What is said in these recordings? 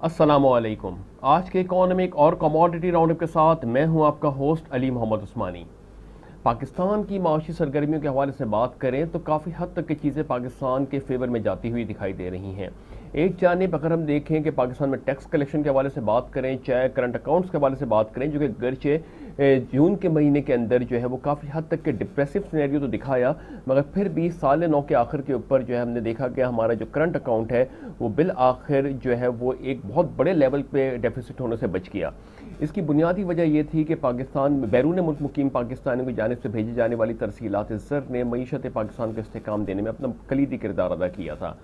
अस्सलामुअलैकुम। आज के इकोनॉमिक और कमोडिटी राउंडअप के साथ मैं हूं आपका होस्ट अली मोहम्मद उस्मानी। पाकिस्तान की माशी सरगर्मियों के हवाले से बात करें तो काफ़ी हद तक की चीज़ें पाकिस्तान के फेवर में जाती हुई दिखाई दे रही हैं। एक जानिब अगर हम देखें कि पाकिस्तान में टैक्स कलेक्शन के हवाले से बात करें, चाहे करंट अकाउंट्स के हवाले से बात करें, जो कि गर्चे जून के महीने के अंदर जो है वो काफ़ी हद तक के डिप्रेसिव सिनेरियो तो दिखाया, मगर फिर भी साल 9 के आखिर के ऊपर जो है हमने देखा कि हमारा जो करंट अकाउंट है वो बिल आखिर जो है वो एक बहुत बड़े लेवल पे डेफिसिट होने से बच गया। इसकी बुनियादी वजह यह थी कि पाकिस्तान में बैरून मुल्क मुकीम पाकिस्तानियों की जानिब से भेजी जाने वाली तरसीलात ज़र ने मईशत पाकिस्तान को इस्तेकाम देने में अपना कलीदी किरदार अदा किया था।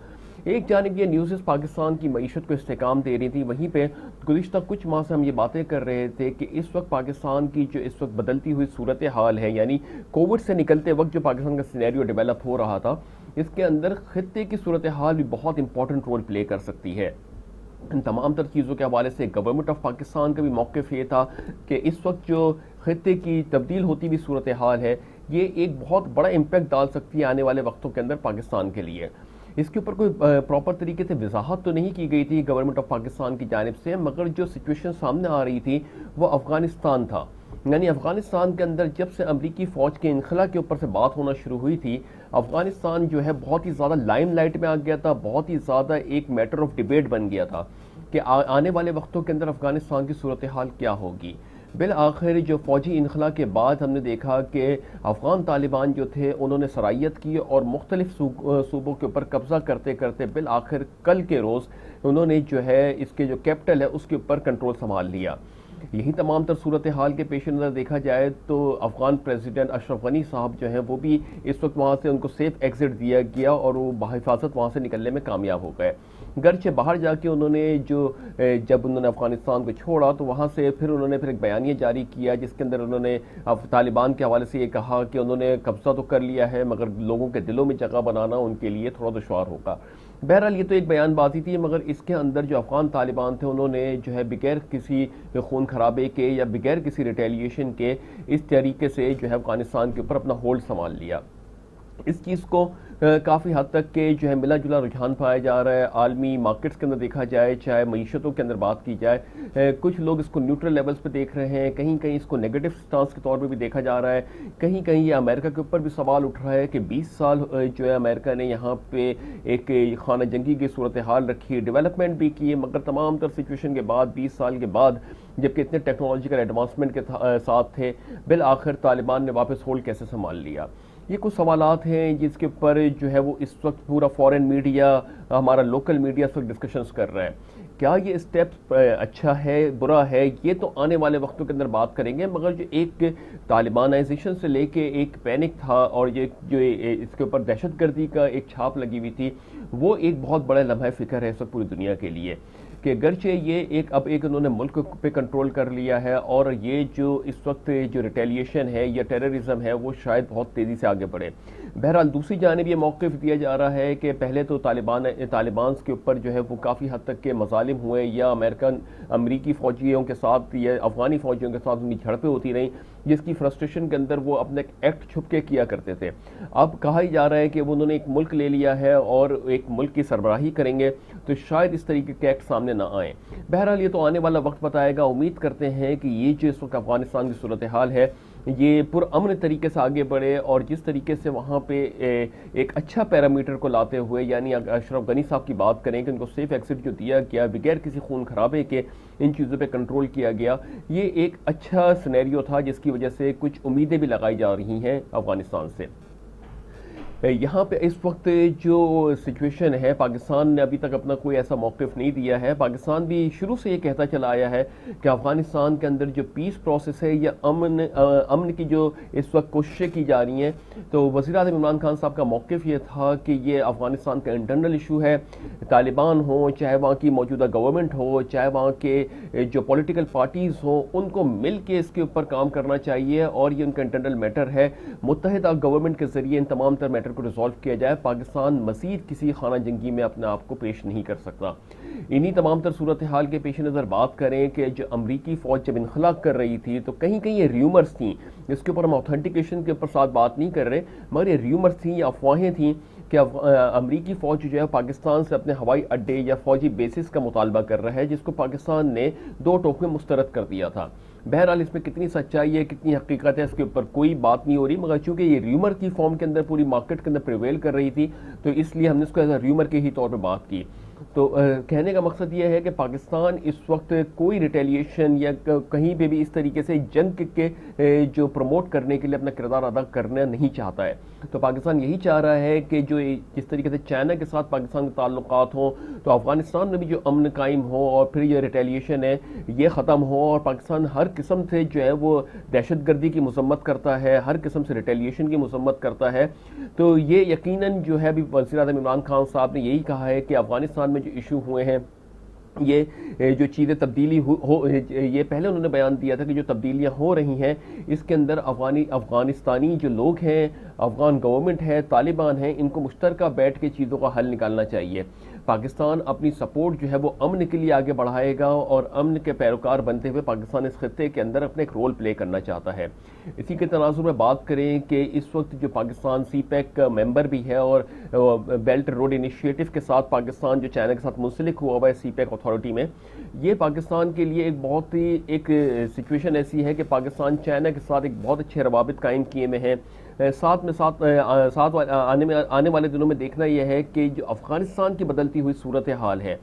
एक जानिब ये न्यूज़ पाकिस्तान की मईशत को इस्तेकाम दे रही थी, वहीं पे गुज़िश्ता कुछ माह से हम ये बातें कर रहे थे कि इस वक्त पाकिस्तान की जो इस वक्त बदलती हुई सूरत हाल है, यानी कोविड से निकलते वक्त जो पाकिस्तान का सिनेरियो डेवलप हो रहा था, इसके अंदर खित्ते की सूरत हाल भी बहुत इंपॉर्टेंट रोल प्ले कर सकती है। इन तमाम तर चीज़ों के हवाले से गवर्नमेंट ऑफ पाकिस्तान का भी मौक़िफ़ ये था कि इस वक्त जो खित्ते की तब्दील होती हुई सूरत हाल है, ये एक बहुत बड़ा इम्पैक्ट डाल सकती है आने वाले वक्तों के अंदर पाकिस्तान के लिए। इसके ऊपर कोई प्रॉपर तरीके से वजाहत तो नहीं की गई थी गवर्नमेंट ऑफ पाकिस्तान की जानिब से, मगर जो सिचुएशन सामने आ रही थी वो अफ़गानिस्तान था। यानी अफ़गानिस्तान के अंदर जब से अमरीकी फ़ौज के इनखला के ऊपर से बात होना शुरू हुई थी, अफ़गानिस्तान जो है बहुत ही ज़्यादा लाइमलाइट में आ गया था, बहुत ही ज़्यादा एक मैटर ऑफ डिबेट बन गया था कि आने वाले वक्तों के अंदर अफ़गानिस्तान की सूरत हाल क्या होगी। बिल आखिर जो फ़ौजी इनखला के बाद हमने देखा कि अफ़गान तालिबान जो थे उन्होंने सरायत की और मुख्तलिफ सूबों के ऊपर कब्ज़ा करते करते बिल आखिर कल के रोज़ उन्होंने जो है इसके जो कैपिटल है उसके ऊपर कंट्रोल संभाल लिया। यही तमाम तर सूरत हाल के पेश नज़र देखा जाए तो अफ़गान प्रेसिडेंट अशरफ गनी साहब जो हैं वो भी इस वक्त वहाँ से उनको सेफ एग्जिट दिया गया और वो बाहिफाजत वहाँ से निकलने में कामयाब हो गए। गर्चे बाहर जाके उन्होंने जब उन्होंने अफ़गानिस्तान को छोड़ा तो वहाँ से फिर एक बयानिया जारी किया जिसके अंदर उन्होंने तालिबान के हवाले से ये कहा कि उन्होंने कब्ज़ा तो कर लिया है, मगर लोगों के दिलों में जगह बनाना उनके लिए थोड़ा दुश्वार होगा। बहरहाल ये तो एक बयानबाजी थी, मगर इसके अंदर जो अफ़गान तालिबान थे उन्होंने जो है बगैर किसी खून खराबे के या बगैर किसी रिटेलिएशन के इस तरीके से जो है अफ़गानिस्तान के ऊपर अपना होल्ड संभाल लिया। इस चीज़ को काफ़ी हद तक के जो है मिला जुला रुझान पाया जा रहा है। आलमी मार्केट्स के अंदर देखा जाए, चाहे मईशतों के अंदर बात की जाए, कुछ लोग इसको न्यूट्रल लेवल्स पे देख रहे हैं, कहीं कहीं इसको नेगेटिव स्टांस के तौर पे भी देखा जा रहा है, कहीं कहीं ये अमेरिका के ऊपर भी सवाल उठ रहा है कि 20 साल जो है अमेरिका ने यहाँ पे एक खाना जंगी की सूरत हाल रखी, डेवलपमेंट भी की, मगर तमाम तर सिचुएशन के बाद 20 साल के बाद जबकि इतने टेक्नोलॉजिकल एडवांसमेंट के साथ थे, बिल आखिर तालिबान ने वापस होल्ड कैसे संभाल लिया। ये कुछ सवालात हैं जिसके ऊपर जो है वो इस वक्त पूरा फॉरेन मीडिया, हमारा लोकल मीडिया इस वक्त डिस्कशंस कर रहा है। क्या ये स्टेप अच्छा है, बुरा है, ये तो आने वाले वक्तों के अंदर बात करेंगे, मगर जो एक तालिबानाइजेशन से लेके एक पैनिक था और ये जो इसके ऊपर दहशतगर्दी का एक छाप लगी हुई थी, वो एक बहुत बड़ा लम्हा फ़िक्र है इस वक्त पूरी दुनिया के लिए कि गर्चे ये अब एक उन्होंने मुल्क पे कंट्रोल कर लिया है और ये जो इस वक्त जो रिटेलिएशन है या टेररिज्म है वो शायद बहुत तेज़ी से आगे बढ़े। बहरहाल दूसरी जानिब ये मौक़िफ़ दिया जा रहा है कि पहले तो तालिबान के ऊपर जो है वो काफ़ी हद तक के मज़ालिम हुए या अमरीकी फ़ौजियों के साथ या अफ़गानी फ़ौजियों के साथ उनकी झड़पें होती रहीं, जिसकी फ्रस्ट्रेशन के अंदर वो अपने एक्ट छुप के किया करते थे। अब कहा ही जा रहा है कि वो उन्होंने एक मुल्क ले लिया है और एक मुल्क की सरबराही करेंगे, तो शायद इस तरीके के एक्ट सामने ना आए। बहरहाल ये तो आने वाला वक्त बताएगा। उम्मीद करते हैं कि ये जो इस वक्त अफ़गानिस्तान की सूरत हाल है ये पुरअमन तरीके से आगे बढ़े और जिस तरीके से वहाँ पे एक अच्छा पैरामीटर को लाते हुए, यानी अशरफ गनी साहब की बात करें कि उनको सेफ एग्जिट जो दिया गया बगैर किसी खून खराबे के, इन चीज़ों पे कंट्रोल किया गया, ये एक अच्छा सिनेरियो था जिसकी वजह से कुछ उम्मीदें भी लगाई जा रही हैं अफ़गानिस्तान से। यहाँ पे इस वक्त जो सिचुएशन है, पाकिस्तान ने अभी तक अपना कोई ऐसा मौक़िफ़ नहीं दिया है। पाकिस्तान भी शुरू से ये कहता चला आया है कि अफ़गानिस्तान के अंदर जो पीस प्रोसेस है या अमन की जो इस वक्त कोशिशें की जा रही हैं, तो वज़ीर-ए-आज़म इमरान खान साहब का मौक़िफ़ ये था कि ये अफ़गानिस्तान का इंटरनल इशू है। तालिबान हो, चाहे वहाँ की मौजूदा गवर्नमेंट हो, चाहे वहाँ के जो पॉलिटिकल पार्टीज़ हों, उनको मिल के इसके ऊपर काम करना चाहिए और ये उनका इंटरनल मैटर है। मुत्तहिदा गवर्नमेंट के ज़रिए इन तमाम तर मैटर को रिजॉल्व किया जाए। पाकिस्तान मज़ीद किसी खाना जंगी में अपने आप को पेश नहीं कर सकता। इन्हीं तमाम तर सूरत हाल के पेश नज़र बात करें कि जो अमरीकी फ़ौज जब इनखला कर रही थी तो कहीं कहीं ये र्यूमर्स थी, इसके ऊपर हम ऑथेंटिकेशन के ऊपर साथ बात नहीं कर रहे, मगर ये र्यूमर्स थी या अफवाहें थी कि अमरीकी फ़ौज जो है पाकिस्तान से अपने हवाई अड्डे या फ़ौजी बेसिस का मुतालबा कर रहा है, जिसको पाकिस्तान ने 2 टोक में मुस्तरद कर दिया था। बहरहाल इसमें कितनी सच्चाई है, कितनी हकीकत है, इसके ऊपर कोई बात नहीं हो रही, मगर चूंकि ये र्यूमर की फॉर्म के अंदर पूरी मार्केट के अंदर प्रिवेल कर रही थी, तो इसलिए हमने इसको एज अ र्यूमर के ही तौर पर बात की। तो कहने का मकसद यह है कि पाकिस्तान इस वक्त कोई रिटेलिएशन या कहीं पे भी इस तरीके से जंग के जो प्रमोट करने के लिए अपना किरदार अदा करना नहीं चाहता है। तो पाकिस्तान यही चाह रहा है कि जो जिस तरीके से चाइना के साथ पाकिस्तान के ताल्लुकात हों, तो अफगानिस्तान में भी जो अमन कायम हो और फिर ये रिटेलिएशन है ये ख़त्म हो, और पाकिस्तान हर किस्म से जो है वो दहशतगर्दी की मजम्मत करता है, हर किस्म से रिटेलिएशन की मजम्मत करता है। तो ये यकीनन जो है अभी वज़ीर-ए-आज़म इमरान खान साहब ने यही कहा है कि अफगानिस्तान में जो इशू हुए हैं, ये जो चीज़ें तब्दीली हो ये पहले उन्होंने बयान दिया था कि जो तब्दीलियां हो रही हैं इसके अंदर अफगानिस्तानी जो लोग हैं, अफगान गवर्नमेंट है, तालिबान है, इनको मुश्तरका बैठ के चीज़ों का हल निकालना चाहिए। पाकिस्तान अपनी सपोर्ट जो है वो अमन के लिए आगे बढ़ाएगा और अमन के पैरोकार बनते हुए पाकिस्तान इस खत्ते के अंदर अपने एक रोल प्ले करना चाहता है। इसी के तनाजुर में बात करें कि इस वक्त जो पाकिस्तान CPEC का मेंबर भी है और बेल्ट रोड इनिशिएटिव के साथ पाकिस्तान जो चाइना के साथ मुंसलिक हुआ हुआ है CPEC अथॉरिटी में, ये पाकिस्तान के लिए एक बहुत ही एक सिचुएशन ऐसी है कि पाकिस्तान चाइना के साथ एक बहुत अच्छे रवाबित कायम किए में हैं। साथ आने वाले दिनों में देखना यह है कि जो अफगानिस्तान की बदलती हुई सूरत हाल है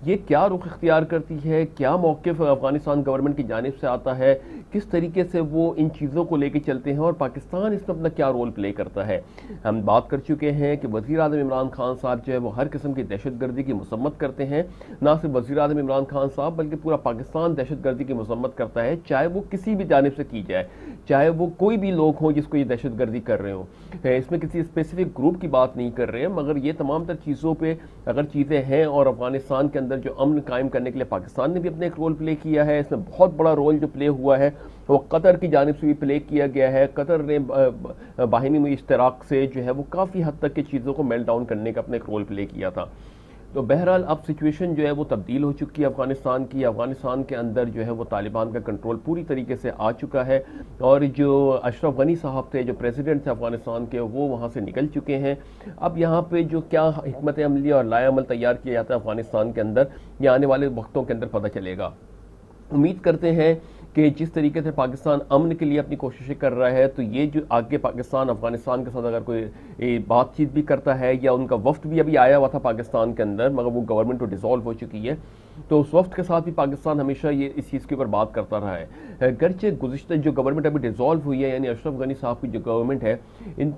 ये क्या रुख इख्तियार करती है, क्या मौक़िफ़ अफगानिस्तान गवर्नमेंट की जानिब से आता है, किस तरीके से वो इन चीज़ों को लेकर चलते हैं और पाकिस्तान इसमें अपना क्या रोल प्ले करता है। हम बात कर चुके हैं कि वज़ीर-ए-आज़म इमरान खान साहब जो है वो हर किस्म की दहशतगर्दी की मसम्मत करते हैं। ना सिर्फ वज़ीर-ए-आज़म इमरान खान साहब बल्कि पूरा पाकिस्तान दहशतगर्दी की मसम्मत करता है, चाहे वो किसी भी जानिब से की जाए, चाहे वो कोई भी लोग हों जिसको ये दहशतगर्दी कर रहे हो। इसमें किसी स्पेसिफिक ग्रुप की बात नहीं कर रहे हैं, मगर ये तमाम तर चीज़ों पे अगर चीज़ें हैं और अफगानिस्तान के अंदर जो अमन कायम करने के लिए पाकिस्तान ने भी अपने एक रोल प्ले किया है, इसमें बहुत बड़ा रोल जो प्ले हुआ है वो कतर की जानिब से भी प्ले किया गया है। कतर ने बाहिनी में इश्तराक से जो है वो काफ़ी हद तक की चीज़ों को मेल्ट डाउन करने का अपना एक रोल प्ले किया था। तो बहरहाल अब सिचुएशन जो है वो तब्दील हो चुकी है अफगानिस्तान की। अफगानिस्तान के अंदर जो है वो तालिबान का कंट्रोल पूरी तरीके से आ चुका है और जो अशरफ गनी साहब थे, जो प्रेसिडेंट थे अफगानिस्तान के, वो वहाँ से निकल चुके हैं। अब यहाँ पे जो क्या हिकमत अमली और लाएअमल तैयार किया जाता है अफगानिस्तान के अंदर, ये आने वाले वक्तों के अंदर पता चलेगा। उम्मीद करते हैं कि जिस तरीके से पाकिस्तान अमन के लिए अपनी कोशिशें कर रहा है, तो ये जो आगे पाकिस्तान अफगानिस्तान के साथ अगर कोई बातचीत भी करता है, या उनका वफ्द भी अभी आया हुआ था पाकिस्तान के अंदर मगर वो गवर्नमेंट तो डिसॉल्व हो चुकी है, तो उस वफ्द के साथ भी पाकिस्तान हमेशा ये इस चीज़ के ऊपर बात करता रहा है। गर्चे गुज़िश्ता जो गवर्नमेंट अभी डिसॉल्व हुई है, यानी अशरफ गनी साहब की जो गवर्नमेंट है,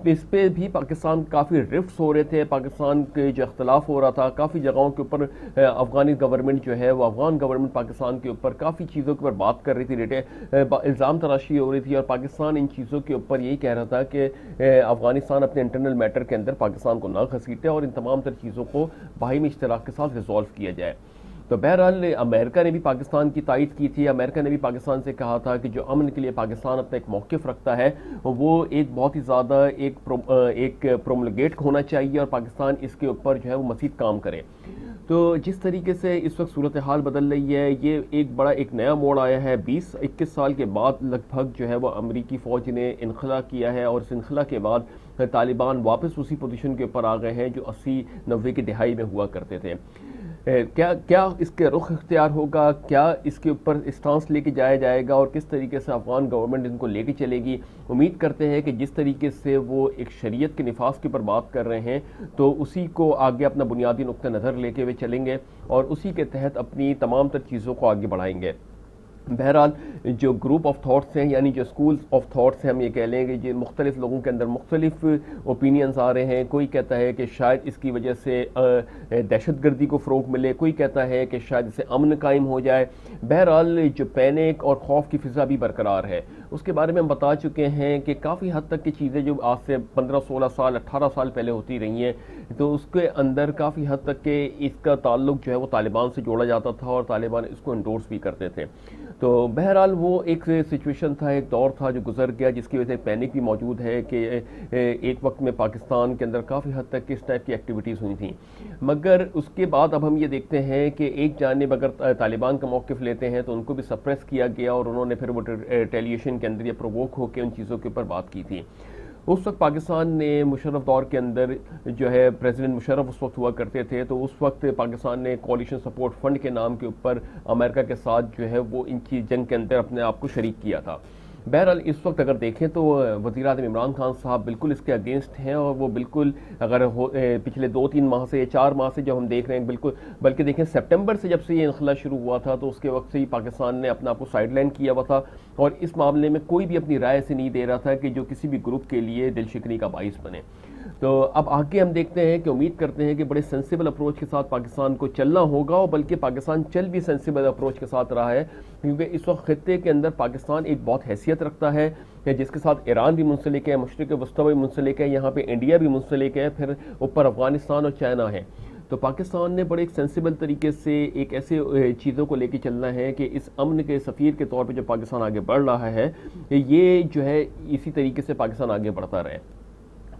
इस पर भी पाकिस्तान काफ़ी रिफ्ट्स हो रहे थे, पाकिस्तान के जो अख्तलाफ हो रहा था काफ़ी जगहों के ऊपर। अफगानी गवर्नमेंट जो है वो अफगान गवर्नमेंट पाकिस्तान के ऊपर काफ़ी चीज़ों के ऊपर बात कर रही थी, इल्ज़ाम तराशी हो रही थी, और पाकिस्तान इन चीज़ों के ऊपर यही कह रहा था कि अफगानिस्तान अपने इंटरनल मैटर के अंदर पाकिस्तान को ना घसीटे और इन तमाम तर चीज़ों को बाहिमी इश्तराक के साथ रिजॉल्व किया जाए। तो बहरहाल अमेरिका ने भी पाकिस्तान की तायद की थी। अमेरिका ने भी पाकिस्तान से कहा था कि जो अमन के लिए पाकिस्तान अपना एक मौक़िफ़ रखता है वो एक बहुत ही ज़्यादा एक प्रोमलगेट होना चाहिए और पाकिस्तान इसके ऊपर जो है वो मज़ीद काम करे। तो जिस तरीके से इस वक्त सूरत हाल बदल रही है, ये एक बड़ा एक नया मोड़ आया है। 20-21 साल के बाद लगभग जो है वो अमरीकी फ़ौज ने इनखला किया है और इस इनखला के बाद तालिबान वापस उसी पोजीशन के ऊपर आ गए हैं जो 80-90 की दिहाई में हुआ करते थे। क्या इसके रुख इख्तियार होगा, क्या इसके ऊपर स्टांस लेके जाया जाएगा और किस तरीके से अफगान गवर्नमेंट इनको लेके चलेगी। उम्मीद करते हैं कि जिस तरीके से वो एक शरीयत के निफाज के ऊपर बात कर रहे हैं, तो उसी को आगे अपना बुनियादी नुक्ता नज़र लेके हुए चलेंगे और उसी के तहत अपनी तमाम तर चीज़ों को आगे बढ़ाएंगे। बहरहाल जो ग्रुप ऑफ थाट्स हैं, यानी जो स्कूल्स ऑफ थाट्स हैं, हम ये कह लेंगे जो मुख्तलिफ लोगों के अंदर मुख्तलिफ ओपिनियंस आ रहे हैं। कोई कहता है कि शायद इसकी वजह से दहशतगर्दी को फ़रोग़ मिले, कोई कहता है कि शायद इससे अमन कायम हो जाए। बहरहाल जो पैनिक और खौफ की फ़िज़ा भी बरकरार है, उसके बारे में हम बता चुके हैं कि काफ़ी हद तक की चीज़ें जो आज से 15-16 साल 18 साल पहले होती रही हैं, तो उसके अंदर काफ़ी हद तक के इसका ताल्लुक जो है वो तालिबान से जोड़ा जाता था और तालिबान इसको एंडोर्स भी करते थे। तो बहरहाल वो एक सिचुएशन था, एक दौर था जो गुजर गया, जिसकी वजह से पैनिक भी मौजूद है कि एक वक्त में पाकिस्तान के अंदर काफ़ी हद तक इस टाइप की एक्टिविटीज़ हुई थी। मगर उसके बाद अब हम ये देखते हैं कि एक जानिब अगर तालिबान का मौक़िफ़ लेते हैं तो उनको भी सप्रेस किया गया और उन्होंने फिर वो रिटेलिएशन के अंदर या प्रोवोक होकर उन चीज़ों के ऊपर बात की थी। उस वक्त पाकिस्तान ने मुशर्रफ दौर के अंदर जो है प्रेसिडेंट मुशर्रफ उस वक्त हुआ करते थे, तो उस वक्त पाकिस्तान ने कोalition सपोर्ट फंड के नाम के ऊपर अमेरिका के साथ जो है वो इनकी जंग के अंदर अपने आप को शरीक किया था। बहरहाल इस वक्त अगर देखें तो वज़ीर-ए-आज़म इमरान खान साहब बिल्कुल इसके अगेंस्ट हैं, और वो बिल्कुल अगर पिछले 2-3 माह से या 4 माह से जब हम देख रहे हैं, बिल्कुल बल्कि देखें सितंबर से जब से ये इनखला शुरू हुआ था तो उसके वक्त से ही पाकिस्तान ने अपने आप को साइडलाइन किया हुआ था, और इस मामले में कोई भी अपनी राय से नहीं दे रहा था कि जो किसी भी ग्रुप के लिए दिलशिकनी का बाइस बने। तो अब आगे हम देखते हैं कि उम्मीद करते हैं कि बड़े सेंसिबल अप्रोच के साथ पाकिस्तान को चलना होगा, और बल्कि पाकिस्तान चल भी सेंसिबल अप्रोच के साथ रहा है, क्योंकि इस वक्त खित्ते के अंदर पाकिस्तान एक बहुत हैसियत रखता है, जिसके साथ ईरान भी मुंसलिक है, मशरिक़ वस्ता भी मुंसलिक है, यहाँ पे इंडिया भी मुंसलिक है, फिर ऊपर अफगानिस्तान और चाइना है। तो पाकिस्तान ने बड़े एक सेंसिबल तरीके से एक ऐसे चीज़ों को लेकर चलना है कि इस अमन के सफ़ीर के तौर पर जो पाकिस्तान आगे बढ़ रहा है, ये जो है इसी तरीके से पाकिस्तान आगे बढ़ता रहे।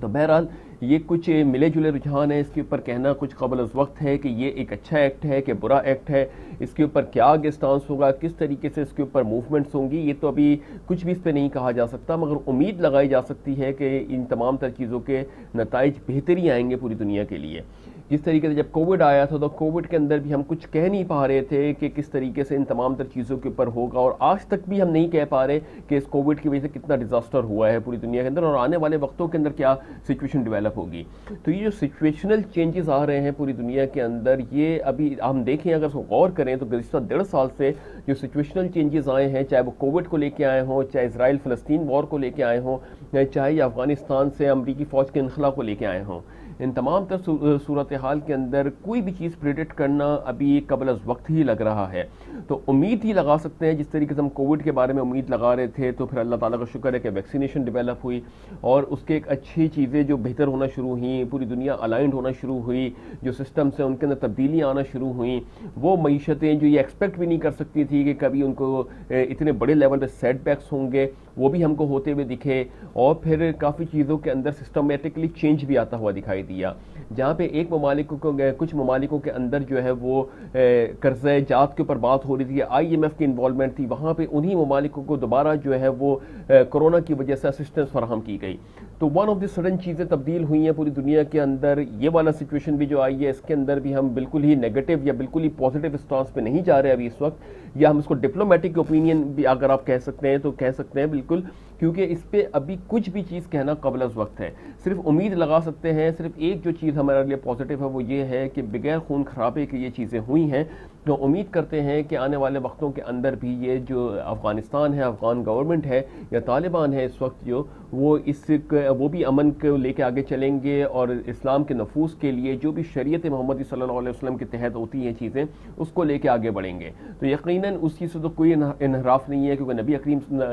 तो बहरहाल ये कुछ मिले जुले रुझान है, इसके ऊपर कहना कुछ कबल उस वक्त है कि ये एक अच्छा एक्ट है कि बुरा एक्ट है, इसके ऊपर क्या आगे स्टांस होगा, किस तरीके से इसके ऊपर मूवमेंट्स होंगी, ये तो अभी कुछ भी इस पर नहीं कहा जा सकता, मगर उम्मीद लगाई जा सकती है कि इन तमाम तर चीज़ों के नताइज बेहतरी आएंगे पूरी दुनिया के लिए। जिस तरीके से जब कोविड आया था तो कोविड के अंदर भी हम कुछ कह नहीं पा रहे थे कि किस तरीके से इन तमाम तर चीज़ों के ऊपर होगा, और आज तक भी हम नहीं कह पा रहे कि इस कोविड की वजह से कितना डिजास्टर हुआ है पूरी दुनिया के अंदर, और आने वाले वक्तों के अंदर क्या सिचुएशन डेवलप होगी। तो ये जो सिचुएशनल चेंजेस आ रहे हैं पूरी दुनिया के अंदर, ये अभी हम देखें अगर उसको गौर करें तो गुज़िश्ता 1.5 साल से जो सिचुएशनल चेंजेस आए हैं, चाहे वो कोविड को लेके आए हों, चाहे इसराइल फ़लस्तीन वॉर को लेके आए हों, चाहे अफगानिस्तान से अमरीकी फ़ौज के इनखला को लेके आए हों, इन तमाम तर सूरत हाल के अंदर कोई भी चीज़ प्रेडिक्ट करना अभी कबल अज़ वक्त ही लग रहा है। तो उम्मीद ही लगा सकते हैं, जिस तरीके से हम कोविड के बारे में उम्मीद लगा रहे थे, तो फिर अल्लाह ताला का शुक्र है कि वैक्सीनेशन डेवलप हुई और उसके एक अच्छी चीज़ें जो बेहतर होना शुरू हुई, पूरी दुनिया अलाइंड होना शुरू हुई, जो सिस्टम्स हैं उनके अंदर तब्दीलियाँ आना शुरू हुई, वो मईशतें जो ये एक्सपेक्ट भी नहीं कर सकती थी कि कभी उनको इतने बड़े लेवल पर सेटबैक्स होंगे, वो भी हमको होते हुए दिखे, और फिर काफ़ी चीज़ों के अंदर सिस्टमेटिकली चेंज भी आता हुआ दिखाई दिया। जहाँ पे एक ममालिकों को कुछ ममालिकों के अंदर जो है वो कर्ज़े जात के ऊपर बात हो रही थी, IMF की इन्वॉल्वमेंट थी, वहाँ पे उन्हीं ममालिकों को दोबारा जो है वो कोरोना की वजह से असिस्टेंस फराहम की गई। तो वन ऑफ द सडन चीज़ें तब्दील हुई हैं पूरी दुनिया के अंदर। ये वाला सिचुएशन भी जो आई है, इसके अंदर भी हम बिल्कुल ही नेगेटिव या बिल्कुल ही पॉजिटिव स्टांस पे नहीं जा रहे अभी इस वक्त, या हम इसको डिप्लोमेटिक ओपिनियन भी अगर आप कह सकते हैं तो कह सकते हैं बिल्कुल, क्योंकि इस पे अभी कुछ भी चीज़ कहना कबल अज़ वक्त है। सिर्फ उम्मीद लगा सकते हैं, सिर्फ एक जो चीज़ हमारे लिए पॉजिटिव है वो ये है कि बगैर खून खराबे की ये चीज़ें हुई हैं। तो उम्मीद करते हैं कि आने वाले वक्तों के अंदर भी ये जो अफ़गानिस्तान है, अफ़गान गवर्नमेंट है या तालिबान है इस वक्त जो, वो भी अमन को लेके आगे चलेंगे, और इस्लाम के नफूस के लिए जो भी शरीयत मोहम्मदी सल्लल्लाहु अलैहि वसल्लम के तहत होती हैं चीज़ें, उसको लेके आगे बढ़ेंगे। तो यकीनन उस चीज़ से तो कोई इनहराफ नहीं है, क्योंकि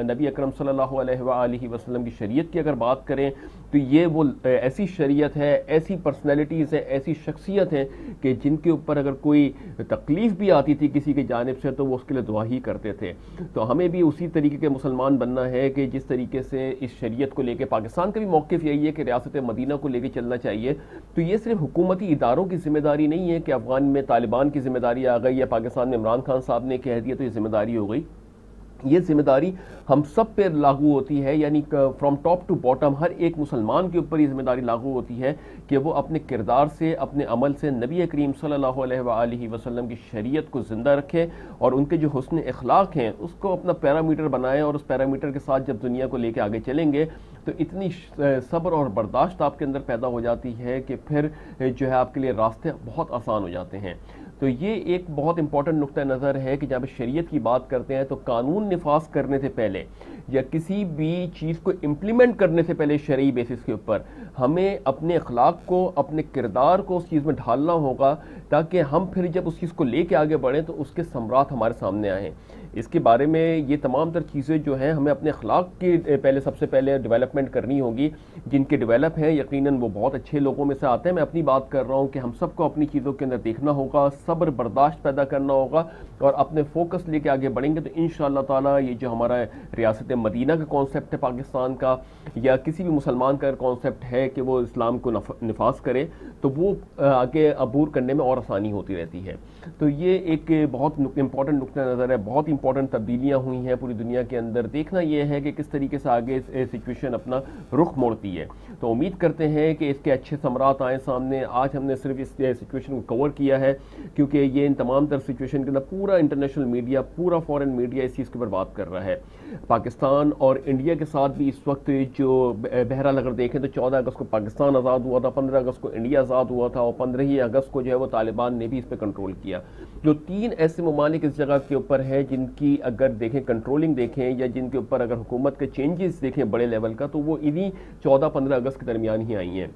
नबी अकरम सल्लल्लाहु अलैहि वसल्लम की शरीयत की अगर बात करें तो ये वो ऐसी शरीयत है, ऐसी पर्सनैलिटीज़ हैं, ऐसी शख्सियत हैं कि जिनके ऊपर अगर कोई तकलीफ़ भी आती थी किसी की जानिब से तो वो उसके लिए दुआ ही करते थे। तो हमें भी उसी तरीके के मुसलमान बनना है कि जिस तरीके से इस शरीयत को लेके पाकिस्तान का भी मौक़िफ़ यही है कि रियासत मदीना को लेके चलना चाहिए। तो ये सिर्फ हुकूमती इदारों की जिम्मेदारी नहीं है कि अफ़गान में तालिबान की जिम्मेदारी आ गई या पाकिस्तान में इमरान खान साहब ने कह दिया तो ये जिम्मेदारी हो गई। ये जिम्मेदारी हम सब पे लागू होती है, यानी फ्रॉम टॉप टू बॉटम हर एक मुसलमान के ऊपर ये जिम्मेदारी लागू होती है कि वो अपने किरदार से, अपने अमल से नबी करीम सल्लल्लाहु अलैहि वसल्लम की शरीयत को ज़िंदा रखे, और उनके जो हुस्न अखलाक हैं उसको अपना पैरामीटर बनाएं, और उस पैरामीटर के साथ जब दुनिया को लेके आगे चलेंगे तो इतनी सब्र और बर्दाश्त आपके अंदर पैदा हो जाती है कि फिर जो है आपके लिए रास्ते बहुत आसान हो जाते हैं। तो ये एक बहुत इंपॉर्टेंट नुक्ता नज़र है कि जब शरीयत की बात करते हैं तो कानून निफाज करने से पहले या किसी भी चीज़ को इम्प्लीमेंट करने से पहले शरई बेसिस के ऊपर हमें अपने अखलाक को, अपने किरदार को उस चीज़ में ढालना होगा, ताकि हम फिर जब उस चीज़ को लेके आगे बढ़ें तो उसके समरात हमारे सामने आएँ। इसके बारे में ये तमाम तर चीज़ें जो हैं हमें अपने अखलाक की सबसे पहले डेवलपमेंट करनी होगी। जिनके डेवलप हैं यकीनन वो बहुत अच्छे लोगों में से आते हैं। मैं अपनी बात कर रहा हूँ कि हम सबको अपनी चीज़ों के अंदर देखना होगा, सब्र बर्दाश्त पैदा करना होगा, और अपने फोकस लेके आगे बढ़ेंगे तो इंशाअल्लाह ताला ये जो हमारा रियासत मदीना का कॉन्सेप्ट है पाकिस्तान का, या किसी भी मुसलमान का कॉन्सेप्ट है कि वो इस्लाम को निफाज करे, तो वो आगे अबूर करने में और आसानी होती रहती है। तो ये एक बहुत इंपॉर्टेंट नुक्ता नज़र है, बहुत इंपॉर्टेंट तब्दीलियां हुई हैं पूरी दुनिया के अंदर। देखना यह है कि किस तरीके से आगे सिचुएशन अपना रुख मोड़ती है। तो उम्मीद करते हैं कि इसके अच्छे समरात आए सामने। आज हमने सिर्फ इस सिचुएशन को कवर किया है क्योंकि ये इन तमाम तर सिचुएशन के अंदर पूरा इंटरनेशनल मीडिया, पूरा फॉरेन मीडिया इस चीज़ के ऊपर बात कर रहा है। पाकिस्तान और इंडिया के साथ भी इस वक्त जो बहरहाल अगर देखें तो 14 अगस्त को पाकिस्तान आज़ाद हुआ था, 15 अगस्त को इंडिया आज़ाद हुआ था और 15 अगस्त को जो है वो तालिबान ने भी इस पर कंट्रोल किया। जो 3 ऐसे ममालिक इस जगह के ऊपर हैं जिनकी अगर देखें कंट्रोलिंग देखें या जिनके ऊपर अगर हुकूमत के चेंजेस देखें बड़े लेवल का, तो वो इन्हीं 14-15 अगस्त के दरमियान ही आई हैं।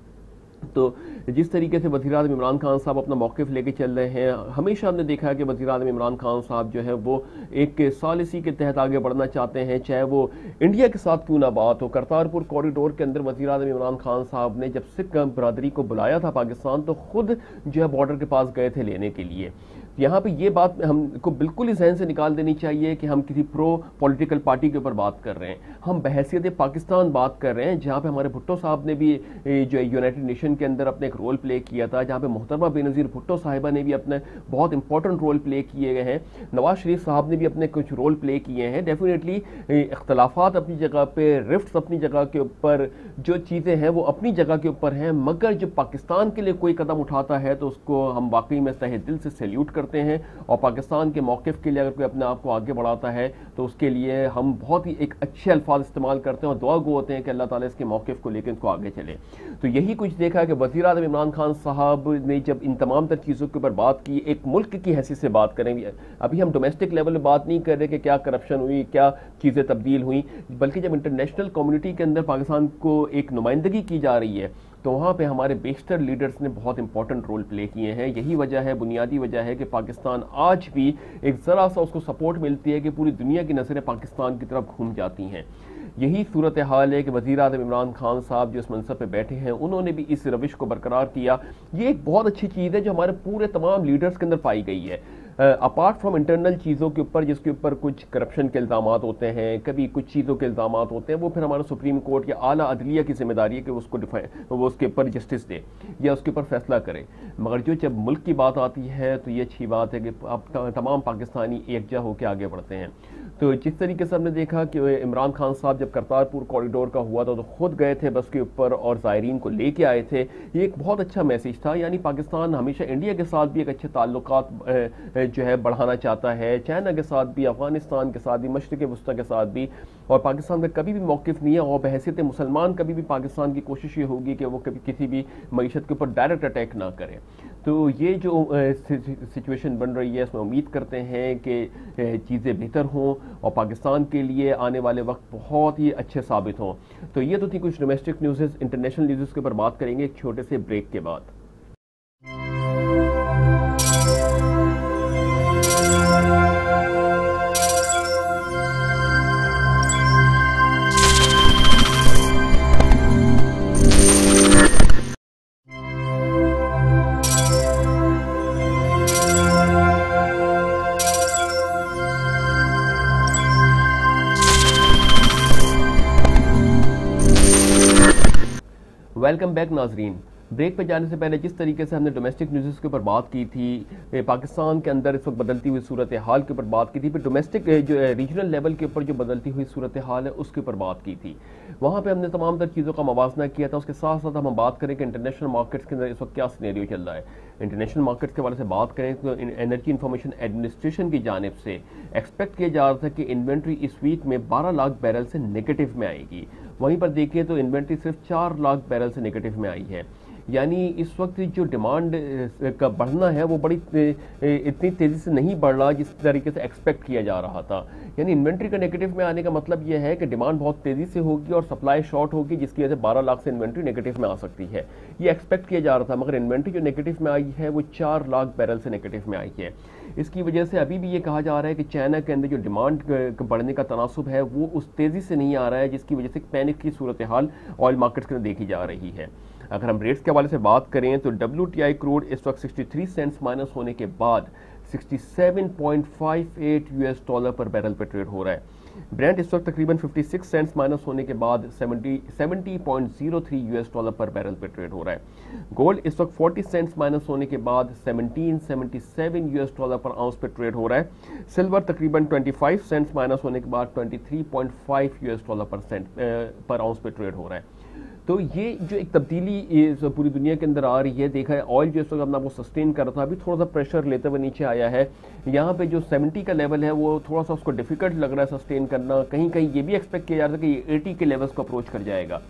तो जिस तरीके से वज़ीर-ए-आज़म इमरान खान साहब अपना मौक़िफ़ लेके चल रहे हैं, हमेशा हमने देखा है कि वज़ीर-ए-आज़म इमरान खान साहब जो है वो एक सॉलिसी के तहत आगे बढ़ना चाहते हैं, चाहे वो इंडिया के साथ क्यों ना बात हो। करतारपुर कॉरिडोर के अंदर वज़ीर-ए-आज़म इमरान खान साहब ने जब सिख बरादरी को बुलाया था पाकिस्तान, तो खुद जो है बॉर्डर के पास गए थे लेने के लिए। यहाँ पे ये बात हमको बिल्कुल ही जहन से निकाल देनी चाहिए कि हम किसी प्रो पॉलिटिकल पार्टी के ऊपर बात कर रहे हैं। हम बहैसियत पाकिस्तान बात कर रहे हैं, जहाँ पे हमारे भुट्टो साहब ने भी जो यूनाइटेड नेशन के अंदर अपने एक रोल प्ले किया था, जहाँ पे मोहतरमा बेनज़ीर भुट्टो साहिबा ने भी अपने बहुत इंपॉर्टेंट रोल प्ले किए गए हैं। नवाज शरीफ साहब ने भी अपने कुछ रोल प्ले किए हैं। डेफिनेटली इख्तलाफात अपनी जगह पे, रिफ्ट्स अपनी जगह के ऊपर, जो चीज़ें हैं वो अपनी जगह के ऊपर हैं, मगर जो पाकिस्तान के लिए कोई कदम उठाता है तो उसको हम वाकई में तहे दिल से सैल्यूट करते हैं। और पाकिस्तान के मौक़िफ़ के लिए अगर कोई अपने आप को आगे बढ़ाता है तो उसके लिए हम बहुत ही एक अच्छे अल्फाज इस्तेमाल करते हैं और दुआ गो होते हैं कि अल्लाह ताला इसके मौक़िफ़ को लेकर इसको आगे चले। तो यही कुछ देखा है कि वज़ीर-ए-आज़म इमरान खान साहब ने जब इन तमाम तर चीज़ों के ऊपर बात की, एक मुल्क की हैसियत से बात करेंगे। अभी हम डोमेस्टिक लेवल में बात नहीं कर रहे कि क्या करप्शन हुई, क्या चीज़ें तब्दील हुई, बल्कि जब इंटरनेशनल कम्युनिटी के अंदर पाकिस्तान को एक नुमाइंदगी की जा रही है तो वहाँ पे हमारे बेशतर लीडर्स ने बहुत इंपॉर्टेंट रोल प्ले किए हैं। यही वजह है, बुनियादी वजह है कि पाकिस्तान आज भी एक ज़रा सा उसको सपोर्ट मिलती है कि पूरी दुनिया की नज़रें पाकिस्तान की तरफ घूम जाती हैं। यही सूरत हाल है कि वज़ीर-ए-आज़म इमरान खान साहब जो इस मनसब पे बैठे हैं, उन्होंने भी इस रविश को बरकरार किया। ये एक बहुत अच्छी चीज़ है जो हमारे पूरे तमाम लीडर्स के अंदर पाई गई है। अपार्ट फ्रॉम इंटरनल चीज़ों के ऊपर जिसके ऊपर कुछ करप्शन के इल्ज़ाम होते हैं, कभी कुछ चीज़ों के इल्ज़ाम होते हैं, वो फिर हमारा सुप्रीम कोर्ट या आला अदलिया की जिम्मेदारी है कि उसको वो उसके ऊपर जस्टिस दे या उसके ऊपर फैसला करे। मगर जो जब मुल्क की बात आती है तो ये अच्छी बात है कि अब तमाम पाकिस्तानी एकजा होकर आगे बढ़ते हैं। तो जिस तरीके से हमने देखा कि इमरान खान साहब जब करतारपुर कॉरिडोर का हुआ था तो खुद गए थे बस के ऊपर और ज़ायरीन को लेके आए थे, ये एक बहुत अच्छा मैसेज था। यानी पाकिस्तान हमेशा इंडिया के साथ भी एक अच्छे ताल्लुकात जो है बढ़ाना चाहता है, चाइना के साथ भी, अफगानिस्तान के साथ भी, मशरिक़ वस्ता के साथ भी। और पाकिस्तान का कभी भी मौक़िफ़ नहीं है और बहैसियत मुसलमान कभी भी पाकिस्तान की कोशिश ये होगी कि वो कभी किसी भी मईशत के ऊपर डायरेक्ट अटैक ना करे। तो ये जो सिचुएशन बन रही है इसमें उम्मीद करते हैं कि चीज़ें बेहतर हों और पाकिस्तान के लिए आने वाले वक्त बहुत ही अच्छे साबित हों। तो ये तो थी कुछ डोमेस्टिक न्यूज़। इंटरनेशनल न्यूज़ के ऊपर बात करेंगे एक छोटे से ब्रेक के बाद। वेलकम बैक नाजरीन। ब्रेक पे जाने से पहले जिस तरीके से हमने डोमेस्टिक न्यूज़ के ऊपर बात की थी, पाकिस्तान के अंदर इस वक्त बदलती हुई सूरत हाल के ऊपर बात की थी, फिर डोमेस्टिक जो रीजनल लेवल के ऊपर जो बदलती हुई सूरत हाल है उसके ऊपर बात की थी। वहाँ पे हमने तमाम तर चीज़ों का मवाजना किया था। उसके साथ साथ हम बात करें कि इंटरनेशनल मार्केट्स के अंदर इस वक्त क्या सिनेरियो चल रहा है। इंटरनेशनल मार्केट्स के बारे से बात करें तो एनर्जी इंफॉर्मेशन एडमिनिस्ट्रेशन की जानिब से एक्सपेक्ट किया जा रहा था कि इन्वेंट्री इस वीक में 12 लाख बैरल से नेगेटिव में आएगी। वहीं पर देखिए तो इन्वेंट्री सिर्फ 4 लाख बैरल से नेगेटिव में आई है। यानी इस वक्त जो डिमांड का बढ़ना है वो बड़ी इतनी तेज़ी से नहीं बढ़ रहा जिस तरीके से एक्सपेक्ट किया जा रहा था। यानी इन्वेंट्री का नेगेटिव में आने का मतलब ये है कि डिमांड बहुत तेज़ी से होगी और सप्लाई शॉर्ट होगी, जिसकी वजह से 12 लाख से इन्वेंट्री नेगेटिव में आ सकती है। ये एक्सपेक्ट किया जा रहा था, मगर इन्वेंट्री जो नेगेटिव में आई है वो 4 लाख बैरल से नेगेटिव में आई है। इसकी वजह से अभी भी ये कहा जा रहा है कि चाइना के अंदर जो डिमांड बढ़ने का तनासुब है वो उस तेज़ी से नहीं आ रहा है, जिसकी वजह से पैनिक की सूरत हाल ऑयल मार्केट्स के अंदर देखी जा रही है। अगर हम रेट्स के हवाले से बात करें तो WTI क्रूड इस वक्त 63 सेंट्स माइनस होने के बाद $67.58 पर बैरल पर ट्रेड हो रहा है। ब्रेंट इस वक्त तकरीबन 56 सेंट्स माइनस होने के बाद 70.03 यूएस डॉलर पर बैरल पे ट्रेड हो रहा है। गोल्ड इस वक्त 40 सेंट्स माइनस होने के बाद 1777 यूएस डॉलर पर आउंस पे ट्रेड हो रहा है। सिल्वर तकरीबन 25 सेंट्स माइनस होने के बाद 23.5 यूएस डॉलर पर आउंस पे ट्रेड हो रहा है। तो ये जो एक तब्दीली पूरी दुनिया के अंदर आ रही है, देखा है ऑयल जो इस वक्त अपना वो सस्टेन कर रहा था, अभी थोड़ा सा प्रेशर लेते हुए नीचे आया है। यहाँ पे जो 70 का लेवल है वो थोड़ा सा उसको डिफिकल्ट लग रहा है सस्टेन करना। कहीं कहीं ये भी एक्सपेक्ट किया जा रहा था कि ये 80 के लेवल्स को अप्रोच कर जाएगा,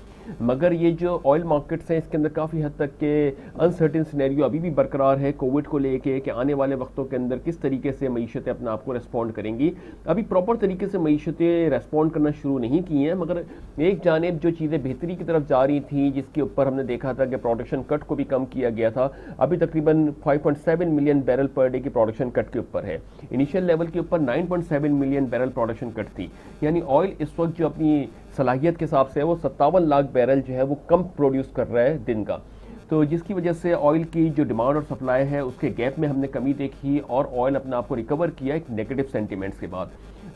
मगर ये जो ऑयल मार्केट्स हैं इसके अंदर काफ़ी हद तक के अनसर्टेन सिनेरियो अभी भी बरकरार है कोविड को लेके कि आने वाले वक्तों के अंदर किस तरीके से मीशतें अपने आप को रेस्पॉन्ड करेंगी। अभी प्रॉपर तरीके से मीशतें रेस्पॉन्ड करना शुरू नहीं की हैं, मगर एक जानिब जो चीज़ें बेहतरी की तरफ जा रही थी, जिसके ऊपर हमने देखा था कि प्रोडक्शन कट को भी कम किया गया था, अभी तकरीबन 5.7 मिलियन बैरल पर डे की प्रोडक्शन कट के ऊपर है। इनिशियल लेवल के ऊपर 9.7 मिलियन बैरल प्रोडक्शन कट थी, यानी ऑयल इस वक्त जो अपनी सलाहियत के हिसाब से वो 57 लाख बैरल जो है वो कम प्रोड्यूस कर रहा है दिन का। तो जिसकी वजह से ऑयल की जो डिमांड और सप्लाई है उसके गैप में हमने कमी देखी और ऑयल अपने आप को रिकवर किया एक नेगेटिव सेंटीमेंट्स के बाद।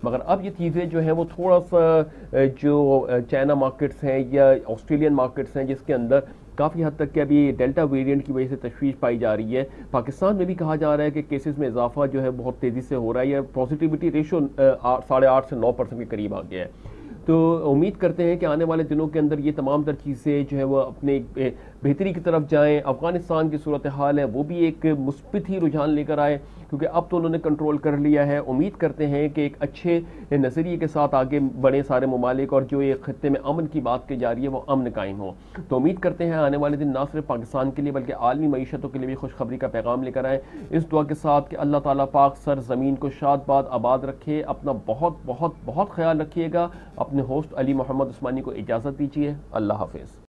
मगर अब ये चीज़ें जो है वो थोड़ा सा जो चाइना मार्केट्स हैं या ऑस्ट्रेलियन मार्केट्स हैं जिसके अंदर काफ़ी हद तक के अभी डेल्टा वेरिएंट की वजह से तशवीश पाई जा रही है। पाकिस्तान में भी कहा जा रहा है कि केसेस में इजाफा जो है बहुत तेज़ी से हो रहा है, या पॉजिटिविटी रेशो 8.5 से 9% के करीब आ गया है। तो उम्मीद करते हैं कि आने वाले दिनों के अंदर ये तमाम तर चीज़ें जो है वो अपने बेहतरी की तरफ जाएं। अफगानिस्तान की सूरत हाल है वो भी एक मुस्बित ही रुझान लेकर आए, क्योंकि अब तो उन्होंने कंट्रोल कर लिया है। उम्मीद करते हैं कि एक अच्छे नज़रिए के साथ आगे बढ़े सारे ममालिक, और जो एक खत्ते में अमन की बात की जा रही है वो अमन कायम हो। तो उम्मीद करते हैं आने वाले दिन ना सिर्फ पाकिस्तान के लिए बल्कि आलमी मईशतों के लिए भी खुशखबरी का पैगाम लेकर आए, इस दुआ के साथ कि अल्लाह ताला पाक सर ज़मीन को शाद आबाद रखे। अपना बहुत बहुत बहुत ख्याल रखिएगा। अपने होस्ट अली मोहम्मद उस्मानी को इजाज़त दीजिए। अल्लाह हाफिज़।